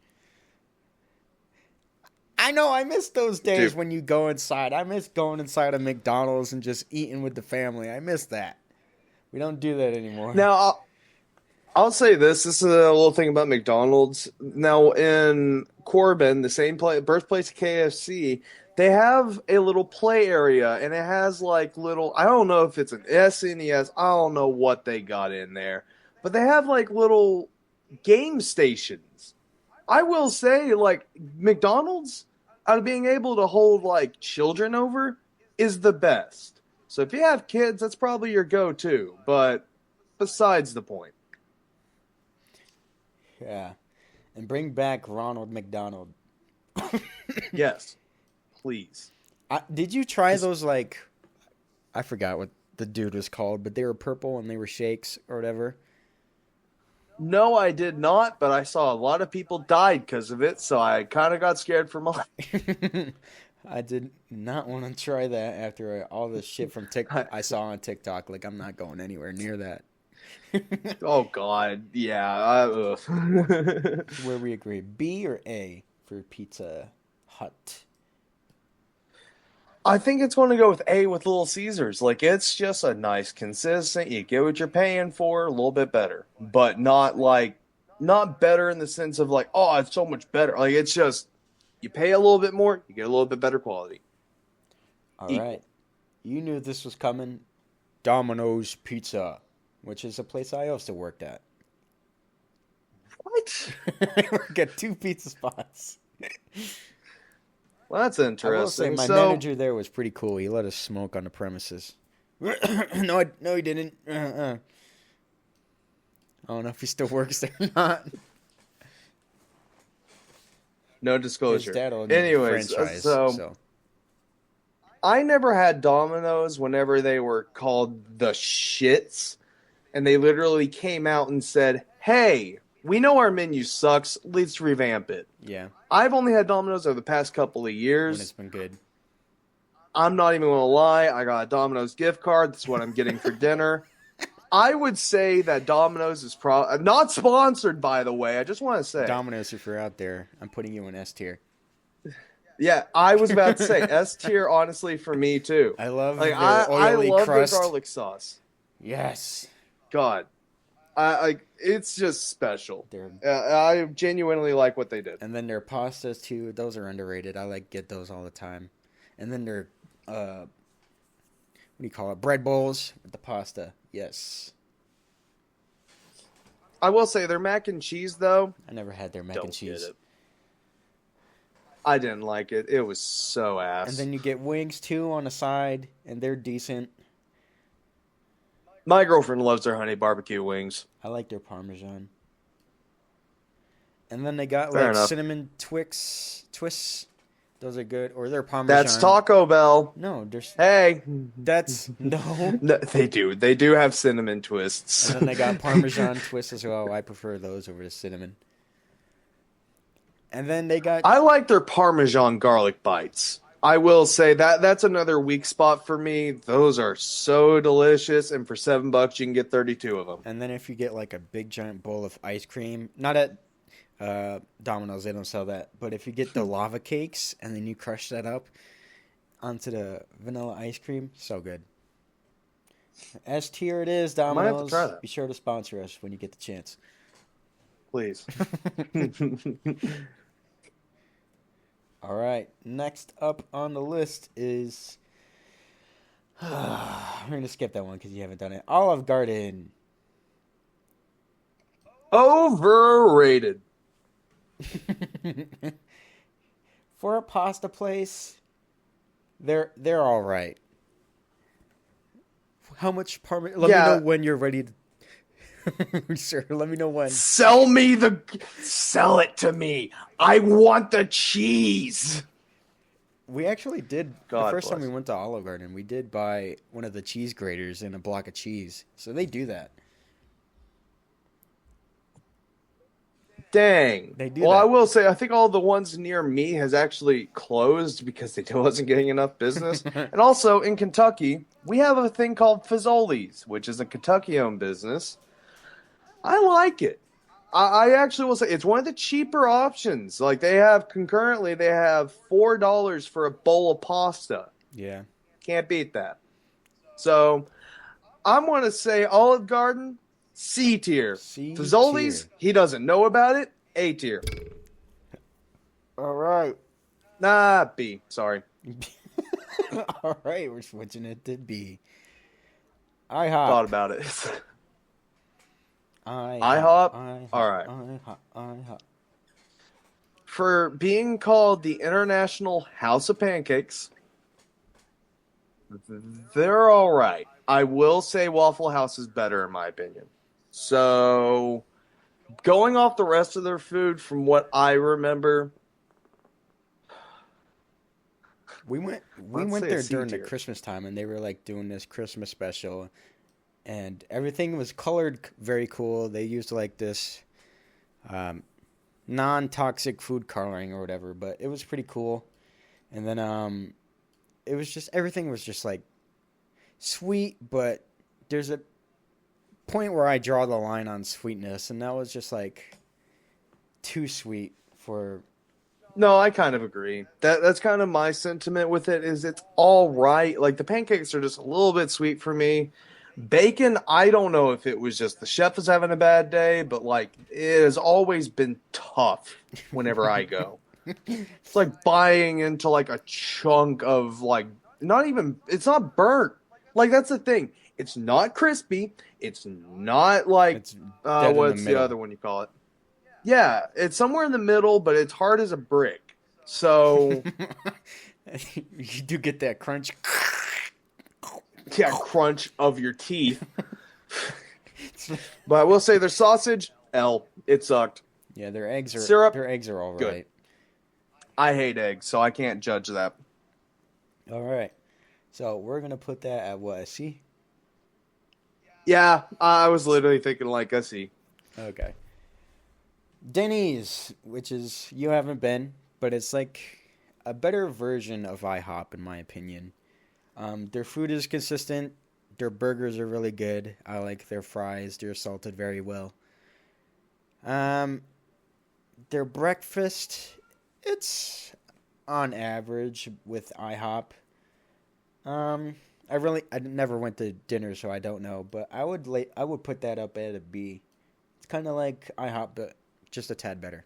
I know, I miss those days Dude. when you go inside. I miss going inside a McDonald's and just eating with the family. I miss that. We don't do that anymore. Now, I'll say this. This is a little thing about McDonald's. Now, in Corbin, the same birthplace of KFC, they have a little play area, and it has like little. I don't know if it's an SNES. I don't know what they got in there, but they have like little game stations. I will say, like McDonald's, out of being able to hold like children over, is the best. So if you have kids, that's probably your go-to. But besides the point. Yeah. And bring back Ronald McDonald. Yes, please. Did you try those, like, I forgot what the dude was called, but they were purple and they were shakes or whatever? No, I did not, but I saw a lot of people died because of it, so I kind of got scared for mine. I did not want to try that after all the shit from I saw on TikTok. Like, I'm not going anywhere near that. Oh, God. Yeah. Where we agree, B or A for Pizza Hut? I think it's going to go with A with Little Caesars. Like, it's just a nice, consistent, you get what you're paying for, a little bit better. But not better in the sense of like, oh, it's so much better. Like, it's just, you pay a little bit more, you get a little bit better quality. All Equal. right. You knew this was coming. Domino's Pizza, which is a place I also worked at. What? I work at 2 pizza spots. Well, that's I will say interesting. my So, manager there was pretty cool. He let us smoke on the premises. No, he didn't. I don't know if he still works there or not. no His disclosure. dad owned Anyways, the franchise, so so I never had Domino's whenever they were called the shits, and they literally came out and said, "Hey, we know our menu sucks. Let's revamp it." yeah, I've only had Domino's over the past couple of when years. it's been good. I'm not even gonna lie. I got a Domino's gift card. That's what I'm getting for dinner. I would say that Domino's is not sponsored, by the way. I just want to say. Domino's, if you're out there, I'm putting you in S tier. Yeah, I was about to say S tier, honestly, for me too. I love Like their I oily love crust. their garlic sauce. Yes, God, it's just special. they're I genuinely like what they did. and then their pastas too. Those are underrated. I like get those all the time. And then their what do you call it? Bread bowls with the pasta. Yes, I will say their mac and cheese though. I never had their mac Don't and cheese. get it. I didn't like it. It was so ass. And then you get wings too on the side, and they're decent. My girlfriend loves their honey barbecue wings. I like their Parmesan. And then they got Fair like enough. cinnamon twists. Those are good. Or their Parmesan. That's Taco Bell. No, there's Hey. that's no. No, they do. They do have cinnamon twists. And then they got Parmesan twists as well. I prefer those over the cinnamon. And then they got I like their Parmesan garlic bites. I will say that's another weak spot for me. Those are so delicious, and for $7 you can get 32 of them. and then if you get like a big giant bowl of ice cream, not at Domino's, they don't sell that. But if you get the lava cakes and then you crush that up onto the vanilla ice cream, so good. S tier it is, Might have to Domino's. try that. Be sure to sponsor us when you get the chance. please. All right. Next up on the list is. I'm going to skip that one because you haven't done it. Olive Garden. Overrated. For a pasta place, they're all right. How much parmesan? Let me know when you're ready to. Sure, let me know when. Sell it to me. I want the cheese. We actually did God the first time bless. we went to Olive Garden. We did buy one of the cheese graters and a block of cheese. So they do that. Dang. They do Well, that. I will say, I think all the ones near me has actually closed because they wasn't getting enough business. And also in Kentucky, we have a thing called Fazoli's, which is a Kentucky-owned business. I like it. I actually will say it's one of the cheaper options. Like they have $4 for a bowl of pasta. Yeah. Can't beat that. So I'm going to say Olive Garden, C tier. C Fazoli's, tier. he doesn't know about it, A tier. All right. Nah, B. Sorry. All right, we're switching it to B. Thought IHOP. about it. IHOP. IHOP? All right. IHOP. For being called the International House of Pancakes, they're all right. I will say Waffle House is better in my opinion. So, going off the rest of their food from what I remember, We went Let's say a there C during the tier. Christmas time, and they were like doing this Christmas special, and everything was colored very cool. They used like this non-toxic food coloring or whatever, but it was pretty cool. And then it was just everything was just like sweet, but there's a point where I draw the line on sweetness, and that was just like too sweet for. no, I kind of agree. That's kind of my sentiment with it is it's all right. Like the pancakes are just a little bit sweet for me. Bacon, I don't know if it was just the chef was having a bad day, but like it has always been tough whenever I go. It's like buying into like a chunk of like it's not burnt. Like that's the thing. It's not crispy. It's not like It's dead in the what's the middle. other one you call it? Yeah, it's somewhere in the middle, but it's hard as a brick. So You do get that crunch. yeah, crunch of your teeth. But I will say their sausage, L. It sucked. Yeah, their eggs Syrup, are all good. right. I hate eggs, so I can't judge that. All right. So we're gonna put that at what, a C? Yeah, I was literally thinking like a C. Okay. Denny's, which is you haven't been, but it's like a better version of IHOP in my opinion. Their food is consistent. Their burgers are really good. I like their fries. They're salted very well. Their breakfast, it's on average with IHOP. I never went to dinner, so I don't know, but I would put that up at a B. It's kind of like IHOP, but just a tad better.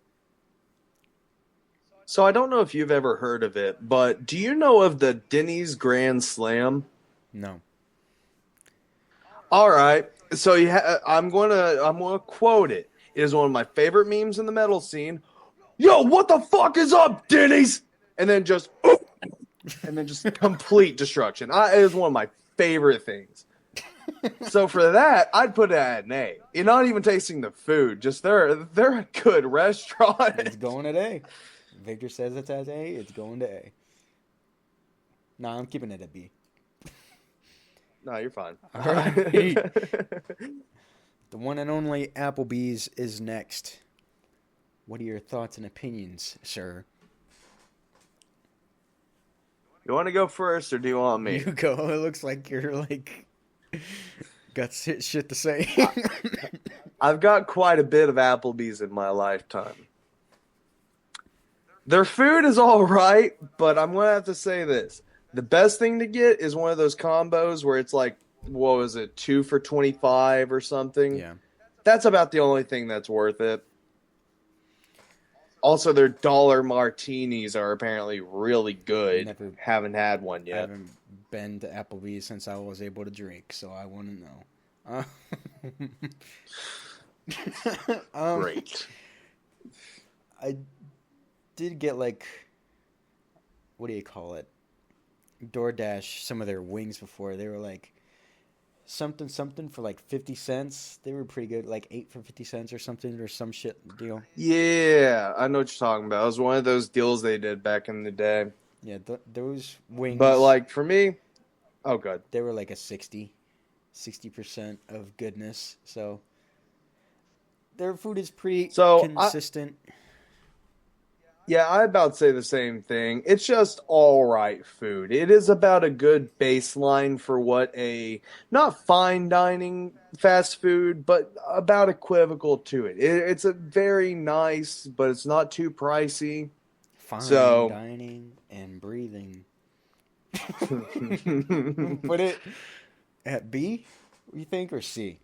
So I don't know if you've ever heard of it, but do you know of the Denny's Grand Slam? No. All right. So I'm gonna quote it. It is one of my favorite memes in the metal scene. Yo, what the fuck is up, Denny's? And then just complete destruction. It is one of my favorite things. So for that, I'd put it at an A. You're not even tasting the food. Just they're a good restaurant. It's going at A. Victor says it's at A. It's going to A. No, I'm keeping it at B. No, you're fine. All right. The one and only Applebee's is next. What are your thoughts and opinions, sir? You want to go first, or do you want me? You go. It looks like you're like got shit to say. I've got quite a bit of Applebee's in my lifetime. Their food is all right, but I'm going to have to say this. The best thing to get is one of those combos where it's like, what was it, 2 for $25 or something? Yeah. That's about the only thing that's worth it. Also, their dollar martinis are apparently really good. Never- Haven't had one I yet. haven't been to Applebee's since I was able to drink, so I wouldn't know. Great. I did get like, what do you call it? DoorDash some of their wings before. They were like something something for like 50 cents. They were pretty good, like 8 for 50 cents or something or some shit deal. Yeah, I know what you're talking about. It was one of those deals they did back in the day. Yeah, those wings. But like for me, oh god. They were like a 60% of goodness. So their food is pretty So, consistent. Yeah, I about say the same thing. It's just all right food. It is about a good baseline for what a not fine dining fast food, but about equivocal to it. It's a very nice, but it's not too pricey. Fine So- dining and breathing. Put it at B, you think, or C?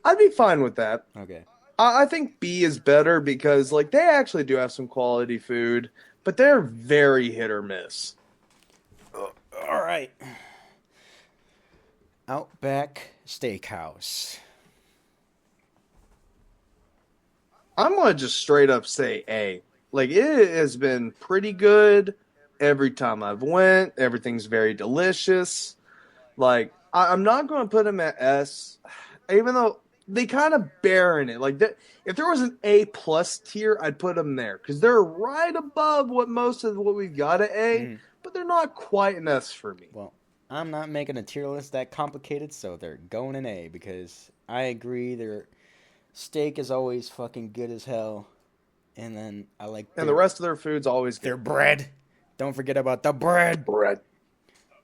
I'd be fine with that. Okay. I think B is better because like they actually do have some quality food, but they're very hit or miss. All right. Outback Steakhouse. I'm gonna just straight up say A. Like it has been pretty good every time I've went. Everything's very delicious. Like I'm not gonna put them at S, even though they kind of bear in it. Like if there was an A plus tier, I'd put them there because they're right above what most of what we've got at A, Mhm. but they're not quite an S for me. Well, I'm not making a tier list that complicated, so they're going in A because I agree their steak is always fucking good as hell. And then I like And the rest of their food's always their good. bread. Don't forget about the bread. Bread.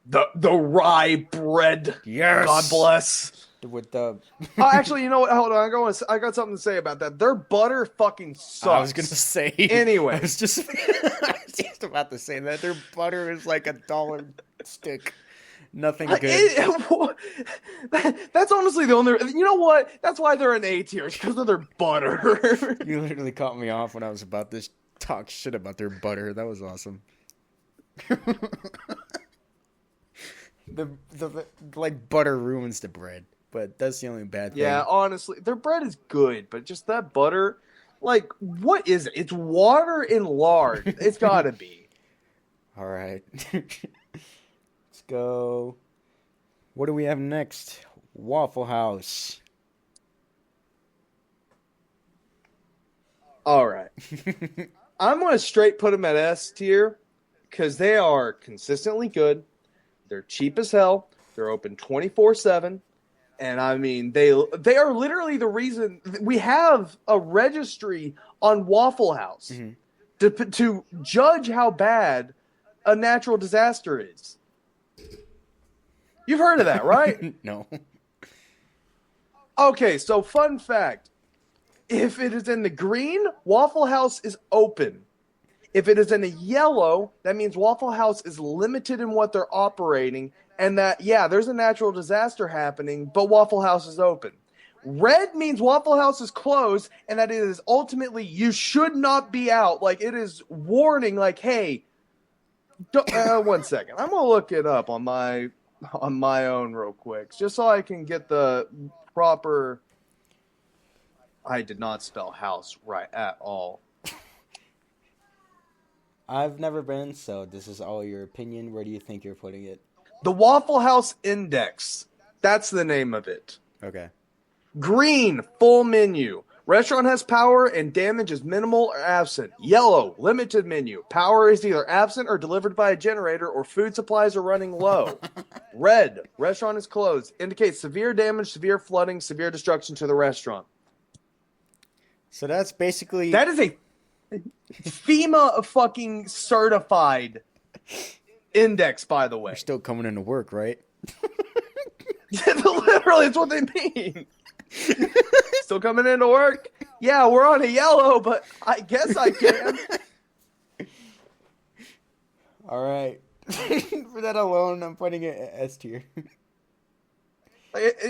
The rye bread. Yes. God bless. With the Oh, actually, you know what? Hold on. I got something to say about that. Their butter fucking sucks. I was gonna say. Anyway. I was just, I was just about to say that their butter is like $1 stick. Nothing good. That's honestly the only. You know what? That's why they're an A tier. It's because of their butter. You literally caught me off when I was about to talk shit about their butter. That was awesome. the like butter ruins the bread, but that's the only bad thing. Yeah, honestly, their bread is good, but just that butter. Like, what is it? It's water and lard. It's gotta be. All right. Let's go. What do we have next? Waffle House. All right. I'm going to straight put them at S tier because they are consistently good. They're cheap as hell. They're open 24/7. And I mean, they are literally the reason we have a registry on Waffle House to judge how bad a natural disaster is. You've heard of that, right? No. Okay, so fun fact. If it is in the green, Waffle House is open. If it is in a yellow, that means Waffle House is limited in what they're operating, and that, yeah, there's a natural disaster happening, but Waffle House is open. Red means Waffle House is closed, and that it is ultimately, you should not be out. Like, it is warning, like, hey, one second. I'm going to look it up on my own real quick, just so I can get the proper... I did not spell house right at all. I've never been, so this is all your opinion. Where do you think you're putting it? The Waffle House Index. That's the name of it. Okay. Green, full menu. Restaurant has power and damage is minimal or absent. Yellow, limited menu. Power is either absent or delivered by a generator or food supplies are running low. Red, restaurant is closed. Indicates severe damage, severe flooding, severe destruction to the restaurant. So that's basically... That is a FEMA fucking certified index, by the way. You're still coming into work, right? Literally, it's what they mean. Still coming into work? Yeah, we're on a yellow, but I guess I can. All right. For that alone, I'm putting it at S tier.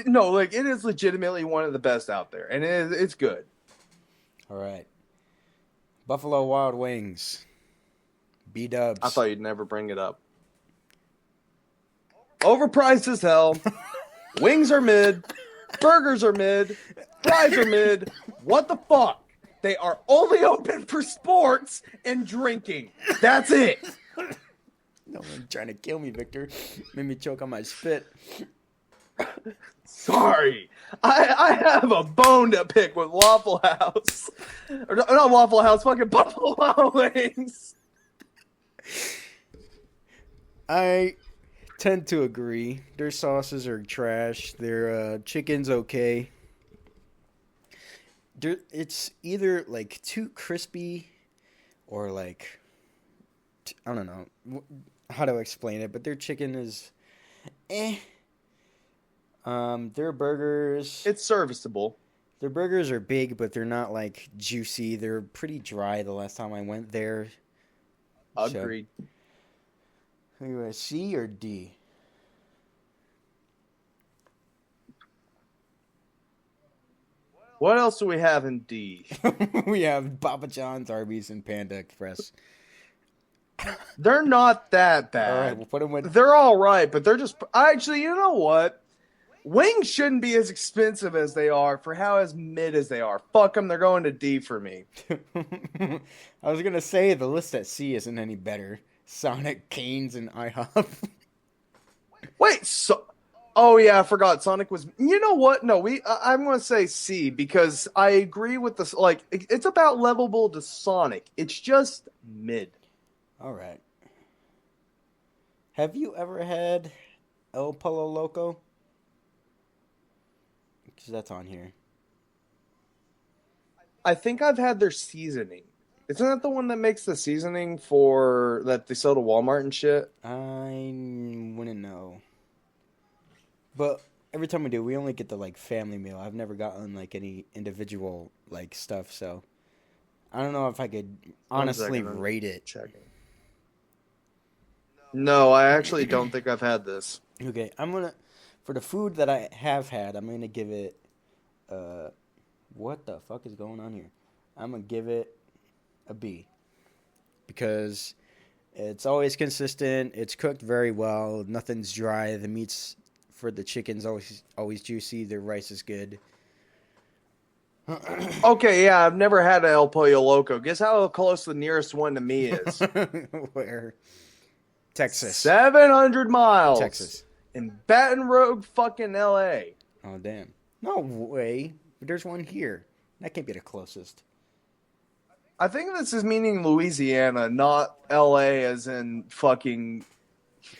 No, like it is legitimately one of the best out there, and it's good. All right. Buffalo Wild Wings. B-dubs. I thought you'd never bring it up. Overpriced as hell. Wings are mid. Burgers are mid. Fries are mid. What the fuck? They are only open for sports and drinking. That's it. No one trying to kill me, Victor. Made me choke on my spit. Sorry. I have a bone to pick with Waffle House. Or not Waffle House, fucking Buffalo Wild Wings. I tend to agree. Their sauces are trash. Their chicken's okay. It's either like too crispy or like I don't know how to explain it, but their chicken is eh. Their burgers. It's serviceable. Their burgers are big, but they're not like juicy. They're pretty dry. The last time I went there. Agreed. So, anyway, C or D? What else do we have in D? We have Papa John's, Arby's, and Panda Express. They're not that All bad. right, we'll put them with. They're all right, but they're just actually. You know what? Wings shouldn't be as expensive as they are for how as mid as they are. Fuck them. They're going to D for me. I was gonna say the list at C isn't any better. Sonic, Cane's, and IHOP. Wait, so. Oh yeah, I forgot. Sonic was. You know what? No, I'm going to say C because I agree with this. Like, it's about levelable to Sonic. It's just mid. All right. Have you ever had El Pollo Loco? Because that's on here. I think I've had their seasoning. Isn't that the one that makes the seasoning for that they sell to Walmart and shit? I wouldn't know. But every time we do, we only get the like family meal. I've never gotten like any individual like stuff, so I don't know if I could honestly rate it. Checking. No, I actually don't think I've had this. Okay, for the food that I have had, I'm gonna give it what the fuck is going on here? I'm gonna give it a B. Because it's always consistent, it's cooked very well, nothing's dry, the meat's for the chicken's always juicy, the rice is good. Okay, yeah, I've never had an El Pollo Loco. Guess how close the nearest one to me is? Where? Texas. 700 miles. Texas. In Baton Rouge, fucking L.A. Oh, damn. No way. There's one here. That can't be the closest. I think this is meaning Louisiana, not L.A. as in fucking...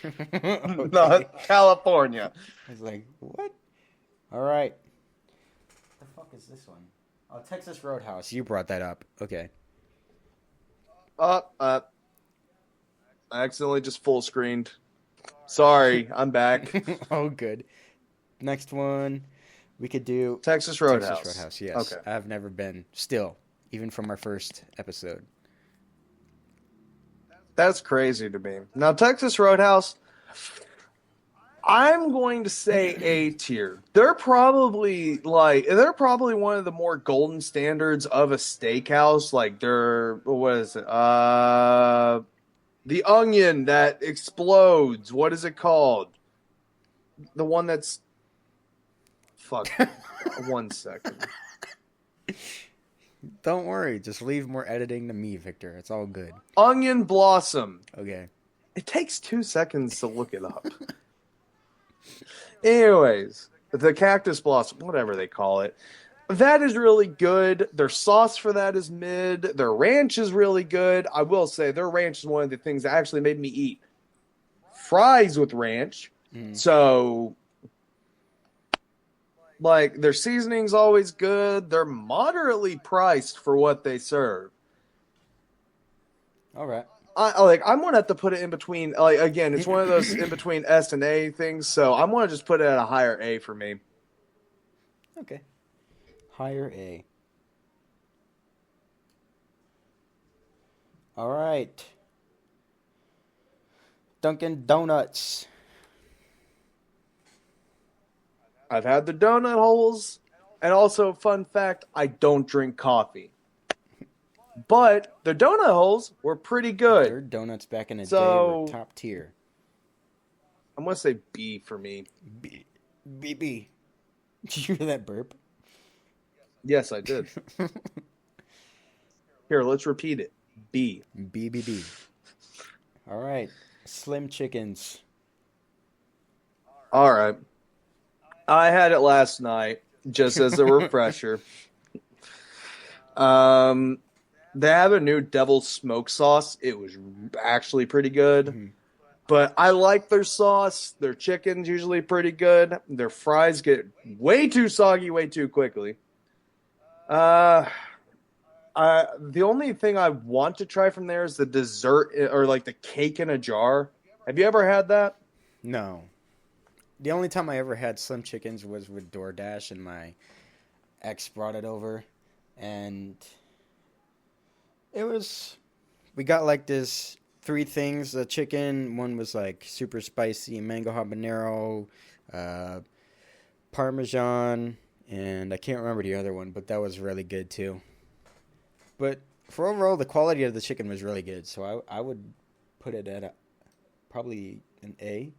Okay. Not California. I was like, what? All right. What the fuck is this one? Oh, Texas Roadhouse. You brought that up. Okay. I accidentally just full screened. Sorry, I'm back. Oh, good. Next one, we could do Texas Roadhouse. Texas Roadhouse, yes. Okay. I've never been, still, even from our first episode. That's crazy to me. Now, Texas Roadhouse, I'm going to say A tier. They're probably one of the more golden standards of a steakhouse. Like what is it? The onion that explodes. What is it called? The one that's fuck. 1 second. Don't worry, just leave more editing to me, Victor. It's all good. Onion Blossom. Okay. It takes 2 seconds to look it up. Anyways, the Cactus Blossom, whatever they call it, that is really good. Their sauce for that is mid. Their ranch is really good. I will say their ranch is one of the things that actually made me eat fries with ranch. So, like, their seasoning's always good. They're moderately priced for what they serve. All right. I'm gonna have to put it in between. Like, again, it's one of those in between S and A things. So I'm gonna just put it at a higher A for me. Okay. Higher A. All right. Dunkin' Donuts. I've had the donut holes, and also, fun fact, I don't drink coffee. but the donut holes were pretty good. Their donuts back in the day were So top tier. I'm gonna say B for me. B B B. Did you hear that burp? Yes, I did. Here, let's repeat it. B. B B B. All right. Slim chickens. All right. I had it last night just as a refresher. Um, they have a new devil smoke sauce. It was actually pretty good. Mhm. But I like their sauce. Their chicken's usually pretty good. Their fries get way too soggy way too quickly. Uh, the only thing I want to try from there is the dessert or like the cake in a jar. Have you ever had that? No. The only time I ever had Slim Chickens was with DoorDash, and my ex brought it over, and it was. We got like this three things: the chicken. One was like super spicy, mango habanero, uh, parmesan, and I can't remember the other one, but that was really good too. But for overall, the quality of the chicken was really good, so I would put it at probably an A.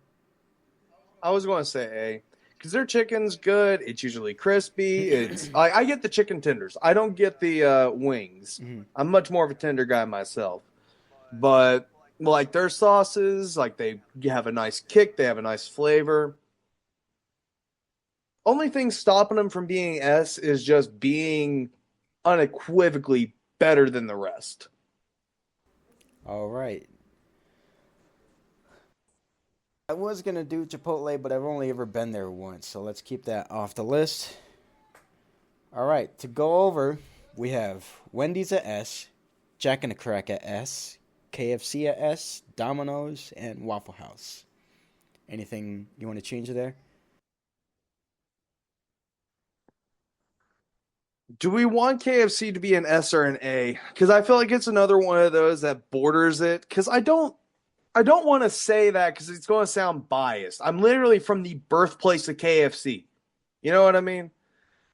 I was going to say A because their chicken's good. It's usually crispy. I get the chicken tenders. I don't get the wings. Mhm. I'm much more of a tender guy myself. But like their sauces, like they have a nice kick. They have a nice flavor. Only thing stopping them from being S is just being unequivocally better than the rest. All right. I was gonna do Chipotle, but I've only ever been there once, so let's keep that off the list. All right, to go over, we have Wendy's at S, Jack and the Crack at S, KFC at S, Domino's, and Waffle House. Anything you want to change there? Do we want KFC to be an S or an A? Because I feel like it's another one of those that borders it. Because I don't want to say that because it's going to sound biased. I'm literally from the birthplace of KFC. You know what I mean?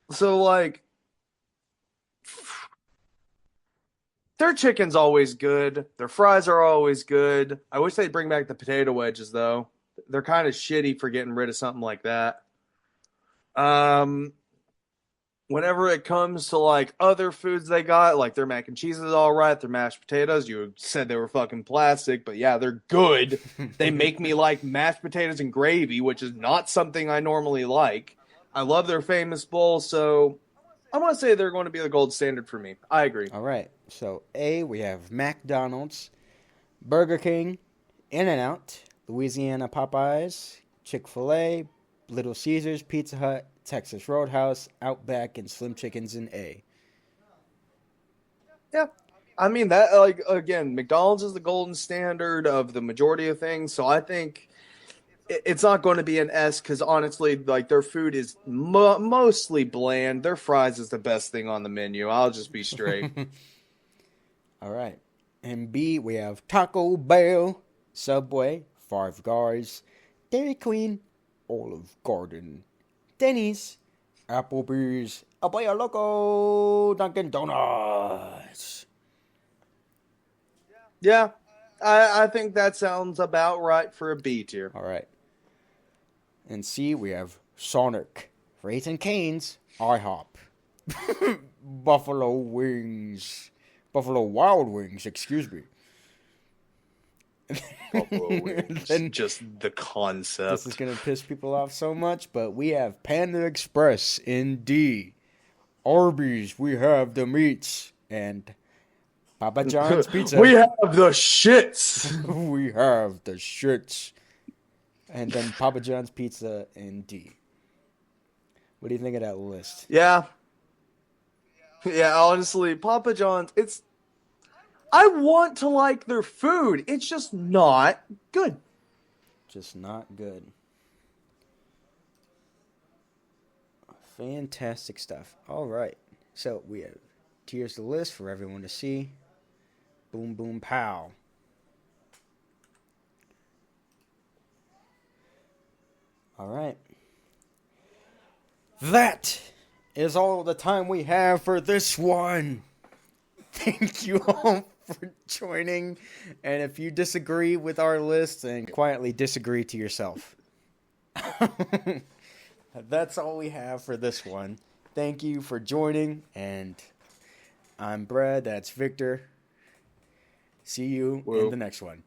So like their chicken's always good. Their fries are always good. I wish they'd bring back the potato wedges though. They're kind of shitty for getting rid of something like that. Um, Whenever it comes to like other foods they got, like their mac and cheese is all right. Their mashed potatoes, you said they were fucking plastic, but yeah, they're good. They make me like mashed potatoes and gravy, which is not something I normally like. I love their famous bowl, so I want to say they're going to be the gold standard for me. I agree. All right, so A, we have McDonald's, Burger King, In-N-Out, Louisiana Popeyes, Chick-fil-A, Little Caesars, Pizza Hut, Texas Roadhouse, Outback, and Slim Chickens in A. Yeah. I mean that like again, McDonald's is the golden standard of the majority of things, so I think it's not going to be an S because honestly, like their food is mostly bland. Their fries is the best thing on the menu. I'll just be straight. All right. And B, we have Taco Bell, Subway, Five Guys, Dairy Queen, Olive Garden, Denny's, Applebee's, El Pollo Loco, Dunkin' Donuts. Yeah, I think that sounds about right for a B tier. All right. And C, we have Sonic, Raising Cane's, IHOP, Buffalo Wings, Buffalo Wild Wings, excuse me. Buffalo wings, Then just the this is concept. gonna piss people off so much, but we have Panda Express in D. Arby's, we have the meats, and Papa John's Pizza, We have the shits. we have the shits, and then Papa John's Pizza in D. What do you think of that list? Yeah, yeah. Honestly, Papa John's. I want to like their food. It's just not good. Just not good. Fantastic stuff. All right, so we have tiers the list for everyone to see. Boom, boom, pow. All right. That is all the time we have for this one. Thank you all for joining. And if you disagree with our list, then quietly disagree to yourself. That's all we have for this one. Thank you for joining. And I'm Brad. That's Victor. See you in the next one.